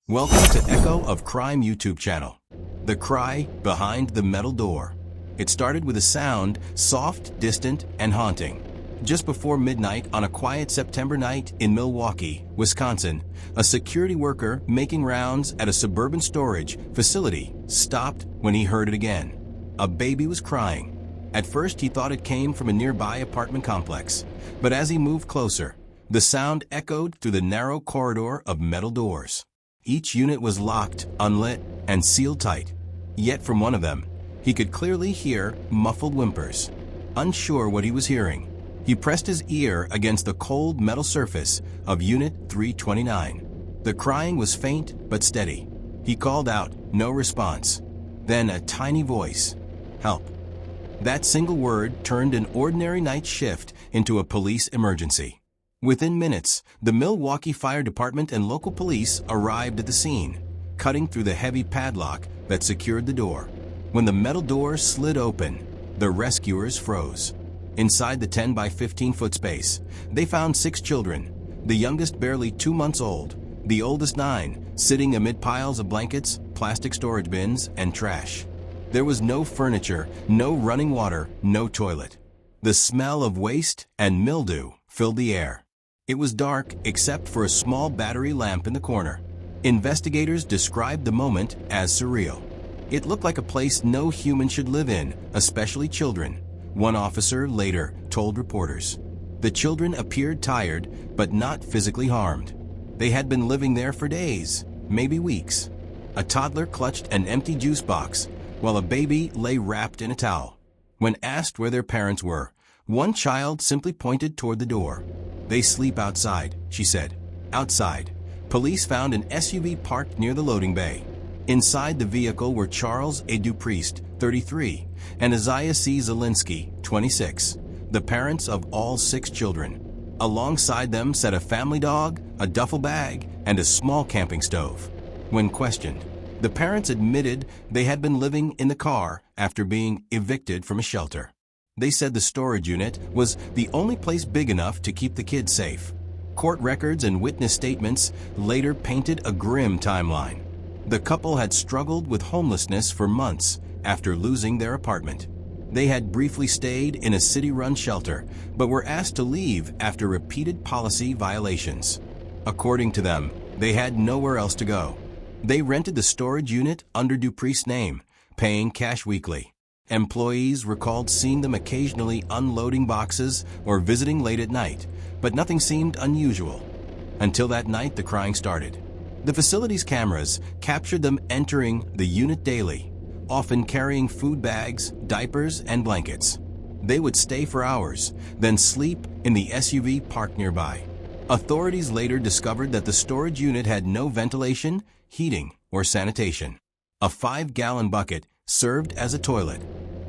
Welcome to Echo of Crime YouTube channel. The cry behind the metal door. It started with a sound, soft, distant, and haunting. Just before midnight on a quiet September night in Milwaukee, Wisconsin, a security worker making rounds at a suburban storage facility stopped when he heard it again. A baby was crying. At first he thought it came from a nearby apartment complex, but as he moved closer, the sound echoed through the narrow corridor of metal doors. Each unit was locked, unlit, and sealed tight. Yet from one of them, he could clearly hear muffled whimpers. Unsure what he was hearing, he pressed his ear against the cold metal surface of Unit 329. The crying was faint but steady. He called out, no response. Then a tiny voice, "Help." That single word turned an ordinary night shift into a police emergency. Within minutes, the Milwaukee Fire Department and local police arrived at the scene, cutting through the heavy padlock that secured the door. When the metal door slid open, the rescuers froze. Inside the 10 by 15 foot space, they found 6 children, the youngest barely 2 months old, the oldest 9, sitting amid piles of blankets, plastic storage bins, and trash. There was no furniture, no running water, no toilet. The smell of waste and mildew filled the air. It was dark except for a small battery lamp in the corner. Investigators described the moment as surreal. It looked like a place no human should live in, especially children, one officer later told reporters. The children appeared tired, but not physically harmed. They had been living there for days, maybe weeks. A toddler clutched an empty juice box, while a baby lay wrapped in a towel. When asked where their parents were, one child simply pointed toward the door. "They sleep outside," she said. Outside, police found an SUV parked near the loading bay. Inside the vehicle were Charles A. Dupriest, 33, and Azyia C. Zielinski, 26, the parents of all 6 children. Alongside them sat a family dog, a duffel bag, and a small camping stove. When questioned, the parents admitted they had been living in the car after being evicted from a shelter. They said the storage unit was the only place big enough to keep the kids safe. Court records and witness statements later painted a grim timeline. The couple had struggled with homelessness for months after losing their apartment. They had briefly stayed in a city-run shelter, but were asked to leave after repeated policy violations. According to them, they had nowhere else to go. They rented the storage unit under Dupriest's name, paying cash weekly. Employees recalled seeing them occasionally unloading boxes or visiting late at night, but nothing seemed unusual. Until that night the crying started. The facility's cameras captured them entering the unit daily, often carrying food bags, diapers, and blankets. They would stay for hours, then sleep in the SUV parked nearby. Authorities later discovered that the storage unit had no ventilation, heating, or sanitation. A 5-gallon bucket served as a toilet.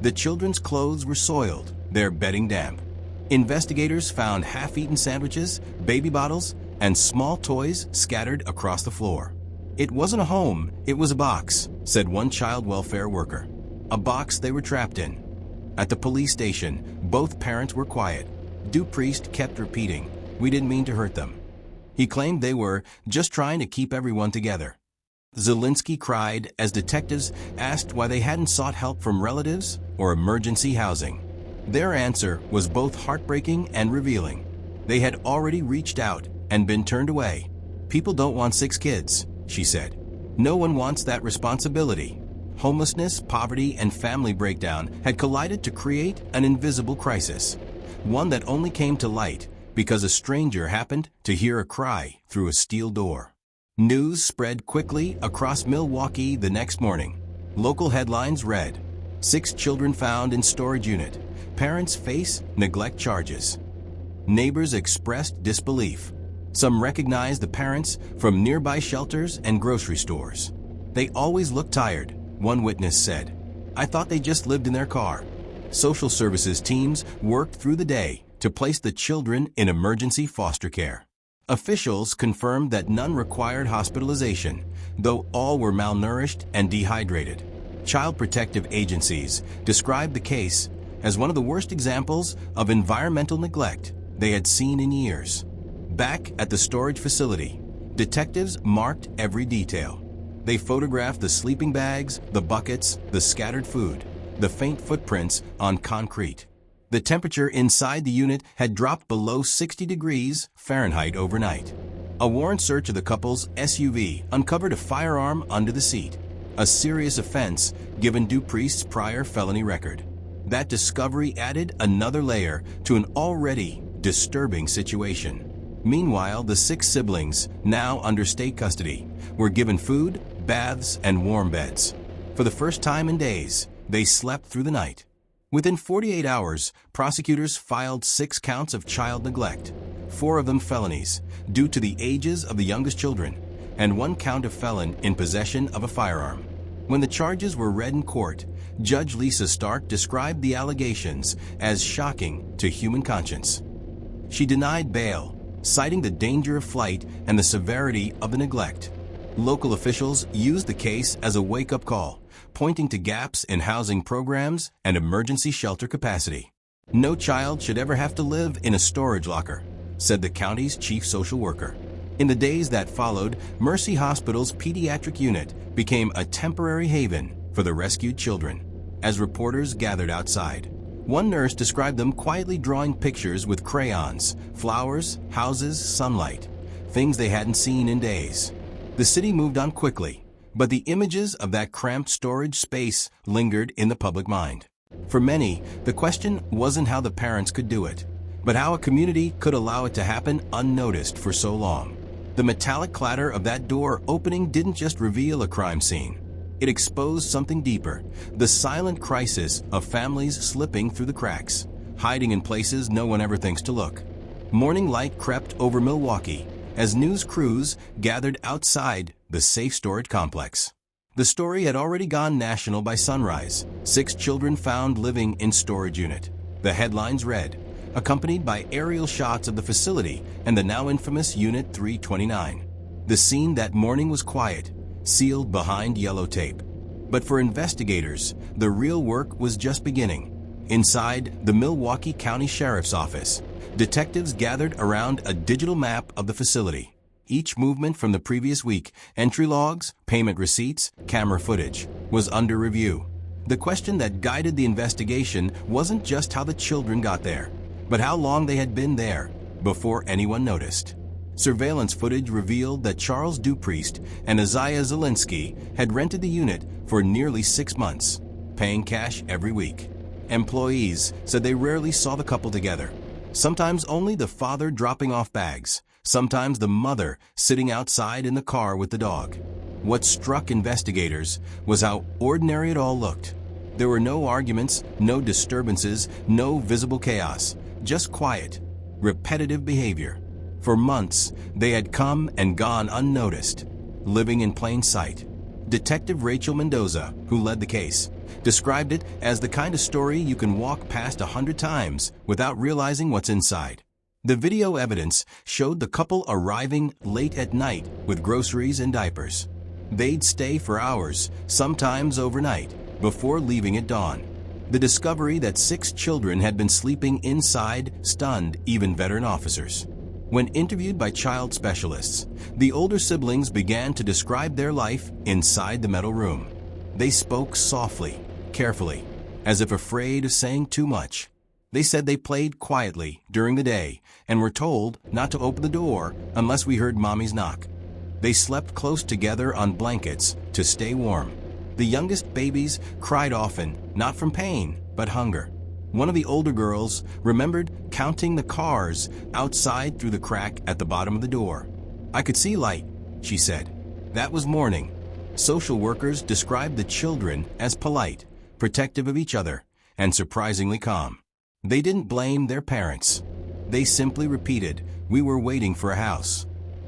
The children's clothes were soiled, their bedding damp. Investigators found half-eaten sandwiches, baby bottles, and small toys scattered across the floor. "It wasn't a home, it was a box," said one child welfare worker. A box they were trapped in. At the police station, both parents were quiet. Dupriest kept repeating, "We didn't mean to hurt them." He claimed they were just trying to keep everyone together. Zielinski cried as detectives asked why they hadn't sought help from relatives or emergency housing. Their answer was both heartbreaking and revealing. They had already reached out and been turned away. "People don't want 6 kids," she said. "No one wants that responsibility." Homelessness, poverty, and family breakdown had collided to create an invisible crisis, one that only came to light because a stranger happened to hear a cry through a steel door. News spread quickly across Milwaukee the next morning. Local headlines read, 6 children found in storage unit. Parents face neglect charges. Neighbors expressed disbelief. Some recognized the parents from nearby shelters and grocery stores. "They always look tired," one witness said. "I thought they just lived in their car." Social services teams worked through the day to place the children in emergency foster care. Officials confirmed that none required hospitalization, though all were malnourished and dehydrated. Child protective agencies described the case as one of the worst examples of environmental neglect they had seen in years. Back at the storage facility, Detectives marked every detail. They photographed the sleeping bags, the buckets, the scattered food, the faint footprints on concrete. The temperature inside the unit had dropped below 60 degrees Fahrenheit overnight. A warrant search of the couple's SUV uncovered a firearm under the seat, a serious offense given Dupriest's prior felony record. That discovery added another layer to an already disturbing situation. Meanwhile, the 6 siblings, now under state custody, were given food, baths, and warm beds. For the first time in days, they slept through the night. Within 48 hours, prosecutors filed 6 counts of child neglect, 4 of them felonies, due to the ages of the youngest children, and 1 count of felon in possession of a firearm. When the charges were read in court, Judge Lisa Stark described the allegations as shocking to human conscience. She denied bail, citing the danger of flight and the severity of the neglect. Local officials used the case as a wake-up call, pointing to gaps in housing programs and emergency shelter capacity. "No child should ever have to live in a storage locker," said the county's chief social worker. In the days that followed, Mercy Hospital's pediatric unit became a temporary haven for the rescued children. As reporters gathered outside, one nurse described them quietly drawing pictures with crayons, flowers, houses, sunlight, things they hadn't seen in days. The city moved on quickly, but the images of that cramped storage space lingered in the public mind. For many, the question wasn't how the parents could do it, but how a community could allow it to happen unnoticed for so long. The metallic clatter of that door opening didn't just reveal a crime scene. It exposed something deeper, the silent crisis of families slipping through the cracks, hiding in places no one ever thinks to look. Morning light crept over Milwaukee as news crews gathered outside the safe storage complex. The story had already gone national by sunrise. 6 children found living in storage unit. The headlines read, accompanied by aerial shots of the facility and the now infamous Unit 329. The scene that morning was quiet, sealed behind yellow tape. But for investigators, the real work was just beginning. Inside the Milwaukee County Sheriff's Office, detectives gathered around a digital map of the facility. Each movement from the previous week, entry logs, payment receipts, camera footage, was under review. The question that guided the investigation wasn't just how the children got there, but how long they had been there before anyone noticed. Surveillance footage revealed that Charles Dupriest and Azyia Zielinski had rented the unit for nearly 6 months, paying cash every week. Employees said they rarely saw the couple together. Sometimes only the father dropping off bags, sometimes the mother sitting outside in the car with the dog. What struck investigators was how ordinary it all looked. There were no arguments, no disturbances, no visible chaos, just quiet, repetitive behavior. For months, they had come and gone unnoticed, living in plain sight. Detective Rachel Mendoza, who led the case, described it as the kind of story you can walk past 100 times without realizing what's inside. The video evidence showed the couple arriving late at night with groceries and diapers. They'd stay for hours, sometimes overnight, before leaving at dawn. The discovery that 6 children had been sleeping inside stunned even veteran officers. When interviewed by child specialists, the older siblings began to describe their life inside the metal room. They spoke softly, carefully, as if afraid of saying too much. They said they played quietly during the day and were told not to open the door unless we heard mommy's knock. They slept close together on blankets to stay warm. The youngest babies cried often, not from pain, but hunger. One of the older girls remembered counting the cars outside through the crack at the bottom of the door. "I could see light," she said. That was morning. Social workers described the children as polite, protective of each other, and surprisingly calm. They didn't blame their parents. They simply repeated, "We were waiting for a house."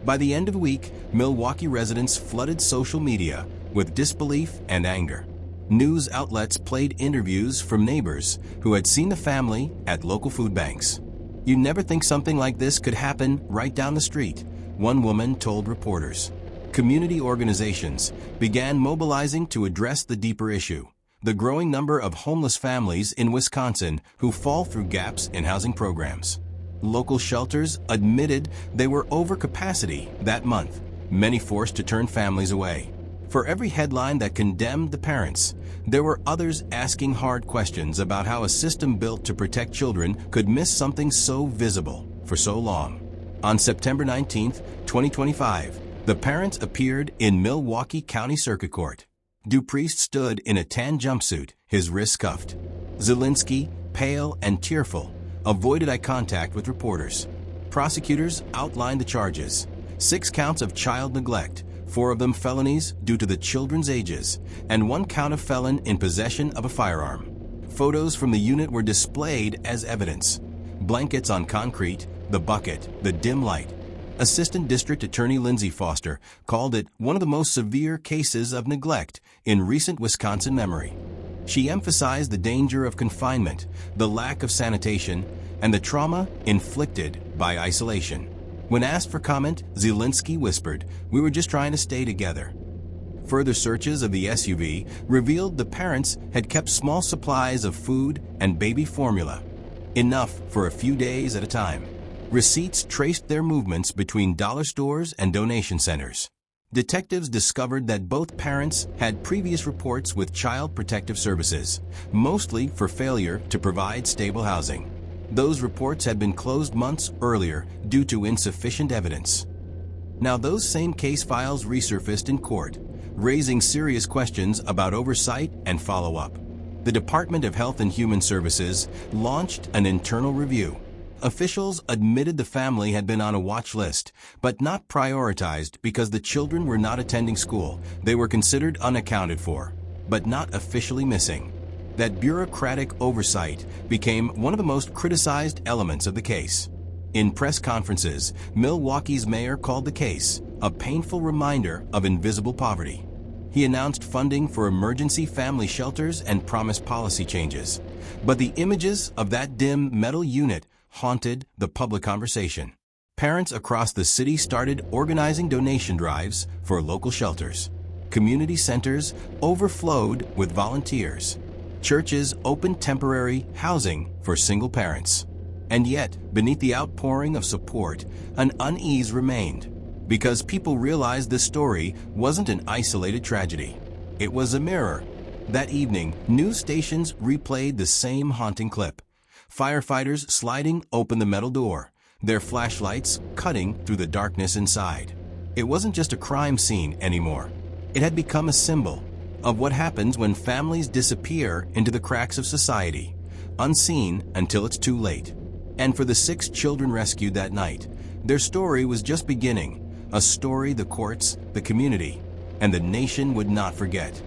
By the end of the week, Milwaukee residents flooded social media with disbelief and anger. News outlets played interviews from neighbors who had seen the family at local food banks. "You never think something like this could happen right down the street," one woman told reporters. Community organizations began mobilizing to address the deeper issue, the growing number of homeless families in Wisconsin who fall through gaps in housing programs. Local shelters admitted they were over capacity that month, many forced to turn families away. For every headline that condemned the parents, there were others asking hard questions about how a system built to protect children could miss something so visible for so long. On September 19, 2025, the parents appeared in Milwaukee County Circuit Court. Dupriest stood in a tan jumpsuit, his wrists cuffed. Zielinski, pale and tearful, avoided eye contact with reporters. Prosecutors outlined the charges: 6 counts of child neglect, 4 of them felonies due to the children's ages, and 1 count of felon in possession of a firearm. Photos from the unit were displayed as evidence: blankets on concrete, the bucket, the dim light. Assistant District Attorney Lindsay Foster called it one of the most severe cases of neglect in recent Wisconsin memory. She emphasized the danger of confinement, the lack of sanitation, and the trauma inflicted by isolation. When asked for comment, Zielinski whispered, "We were just trying to stay together." Further searches of the SUV revealed the parents had kept small supplies of food and baby formula, enough for a few days at a time. Receipts traced their movements between dollar stores and donation centers. Detectives discovered that both parents had previous reports with Child Protective Services, mostly for failure to provide stable housing. Those reports had been closed months earlier due to insufficient evidence. Now those same case files resurfaced in court, raising serious questions about oversight and follow-up. The Department of Health and Human Services launched an internal review. Officials admitted the family had been on a watch list, but not prioritized because the children were not attending school. They were considered unaccounted for, but not officially missing. That bureaucratic oversight became one of the most criticized elements of the case. In press conferences, Milwaukee's mayor called the case a painful reminder of invisible poverty. He announced funding for emergency family shelters and promised policy changes. But the images of that dim metal unit haunted the public conversation. Parents across the city started organizing donation drives for local shelters. Community centers overflowed with volunteers. Churches opened temporary housing for single parents. And yet, beneath the outpouring of support, an unease remained, because people realized this story wasn't an isolated tragedy. It was a mirror. That evening, news stations replayed the same haunting clip. Firefighters sliding open the metal door, their flashlights cutting through the darkness inside. It wasn't just a crime scene anymore. It had become a symbol of what happens when families disappear into the cracks of society, unseen until it's too late. And for the 6 children rescued that night, their story was just beginning, a story the courts, the community, and the nation would not forget.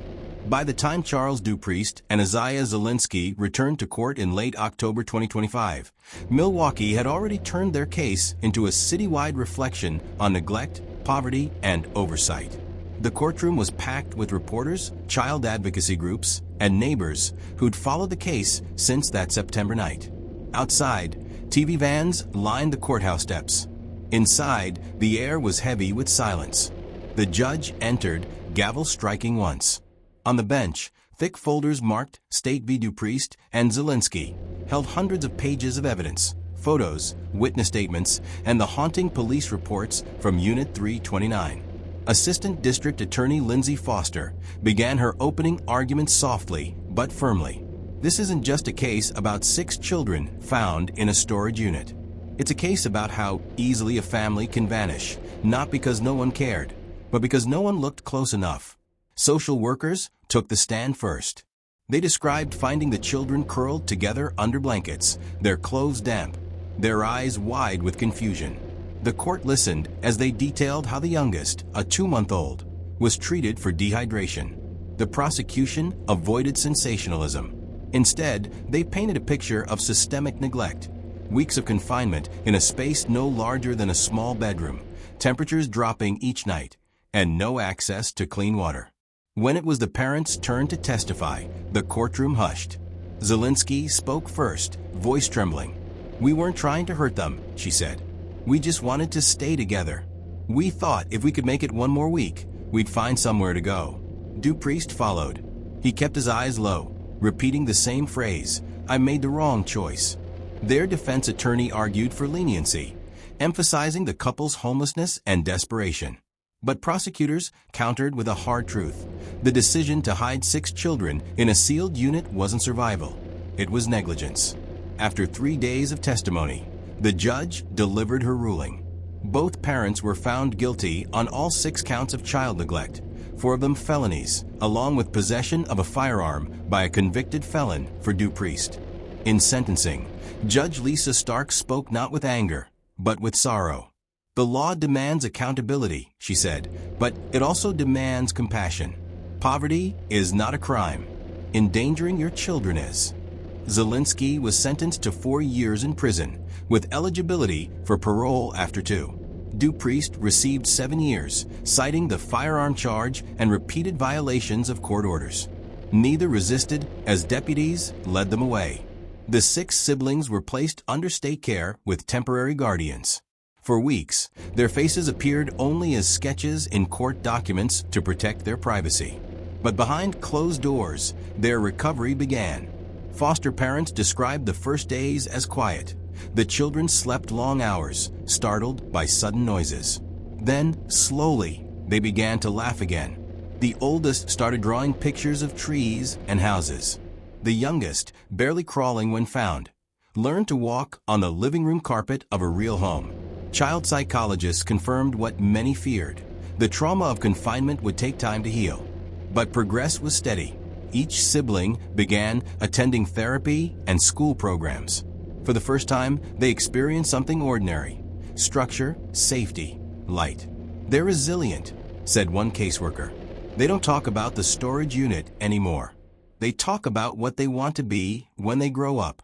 By the time Charles Dupriest and Azyia Zielinski returned to court in late October 2025, Milwaukee had already turned their case into a citywide reflection on neglect, poverty, and oversight. The courtroom was packed with reporters, child advocacy groups, and neighbors who'd followed the case since that September night. Outside, TV vans lined the courthouse steps. Inside, the air was heavy with silence. The judge entered, gavel striking once. On the bench, thick folders marked State v. Dupriest and Zielinski held hundreds of pages of evidence, photos, witness statements, and the haunting police reports from Unit 329. Assistant District Attorney Lindsay Foster began her opening argument softly but firmly. This isn't just a case about 6 children found in a storage unit. It's a case about how easily a family can vanish, not because no one cared, but because no one looked close enough. Social workers took the stand first. They described finding the children curled together under blankets, their clothes damp, their eyes wide with confusion. The court listened as they detailed how the youngest, a 2-month-old, was treated for dehydration. The prosecution avoided sensationalism. Instead, they painted a picture of systemic neglect, weeks of confinement in a space no larger than a small bedroom, temperatures dropping each night, and no access to clean water. When it was the parents' turn to testify, the courtroom hushed. Zielinski spoke first, voice trembling. "We weren't trying to hurt them," she said. "We just wanted to stay together. We thought if we could make it one more week, we'd find somewhere to go." Dupriest followed. He kept his eyes low, repeating the same phrase, "I made the wrong choice." Their defense attorney argued for leniency, emphasizing the couple's homelessness and desperation. But prosecutors countered with a hard truth. The decision to hide 6 children in a sealed unit wasn't survival. It was negligence. After 3 days of testimony, the judge delivered her ruling. Both parents were found guilty on all 6 counts of child neglect, 4 of them felonies, along with possession of a firearm by a convicted felon for Dupriest. In sentencing, Judge Lisa Stark spoke not with anger, but with sorrow. "The law demands accountability," she said, "but it also demands compassion. Poverty is not a crime. Endangering your children is." Zielinski was sentenced to 4 years in prison, with eligibility for parole after 2. Dupriest received 7 years, citing the firearm charge and repeated violations of court orders. Neither resisted as deputies led them away. The 6 siblings were placed under state care with temporary guardians. For weeks, their faces appeared only as sketches in court documents to protect their privacy. But behind closed doors, their recovery began. Foster parents described the first days as quiet. The children slept long hours, startled by sudden noises. Then, slowly, they began to laugh again. The oldest started drawing pictures of trees and houses. The youngest, barely crawling when found, learned to walk on the living room carpet of a real home. Child psychologists confirmed what many feared. The trauma of confinement would take time to heal. But progress was steady. Each sibling began attending therapy and school programs. For the first time, they experienced something ordinary: structure, safety, light. "They're resilient," said one caseworker. "They don't talk about the storage unit anymore. They talk about what they want to be when they grow up."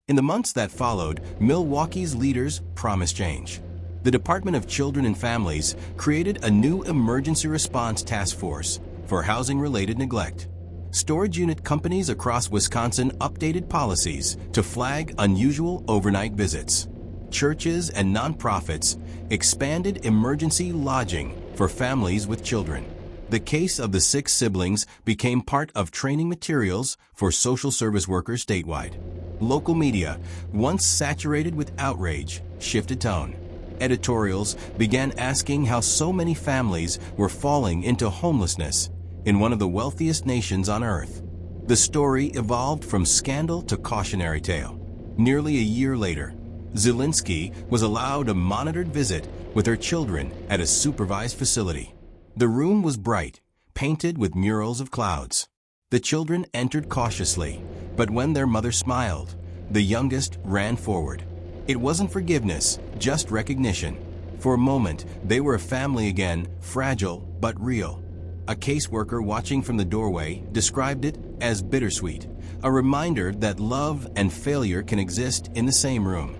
In the months that followed, Milwaukee's leaders promised change. The Department of Children and Families created a new emergency response task force for housing-related neglect. Storage unit companies across Wisconsin updated policies to flag unusual overnight visits. Churches and nonprofits expanded emergency lodging for families with children. The case of the 6 siblings became part of training materials for social service workers statewide. Local media, once saturated with outrage, shifted tone. Editorials began asking how so many families were falling into homelessness in one of the wealthiest nations on earth. The story evolved from scandal to cautionary tale. Nearly a year later, Zielinski was allowed a monitored visit with her children at a supervised facility. The room was bright, painted with murals of clouds. The children entered cautiously, but when their mother smiled, the youngest ran forward. It wasn't forgiveness, just recognition. For a moment, they were a family again, fragile but real. A caseworker watching from the doorway described it as bittersweet, a reminder that love and failure can exist in the same room.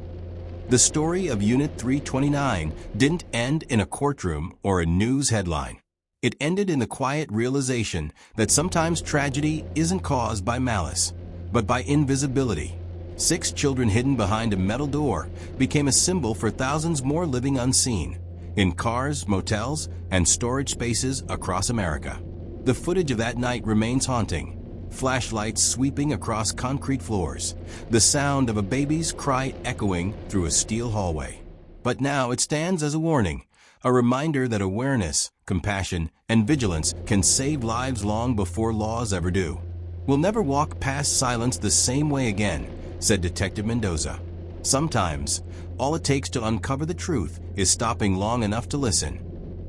The story of Unit 329 didn't end in a courtroom or a news headline. It ended in the quiet realization that sometimes tragedy isn't caused by malice, but by invisibility. 6 children hidden behind a metal door became a symbol for thousands more living unseen, in cars, motels, and storage spaces across America. The footage of that night remains haunting. Flashlights sweeping across concrete floors, the sound of a baby's cry echoing through a steel hallway. But now it stands as a warning, a reminder that awareness, compassion, and vigilance can save lives long before laws ever do. "We'll never walk past silence the same way again," said Detective Mendoza. "Sometimes, all it takes to uncover the truth is stopping long enough to listen."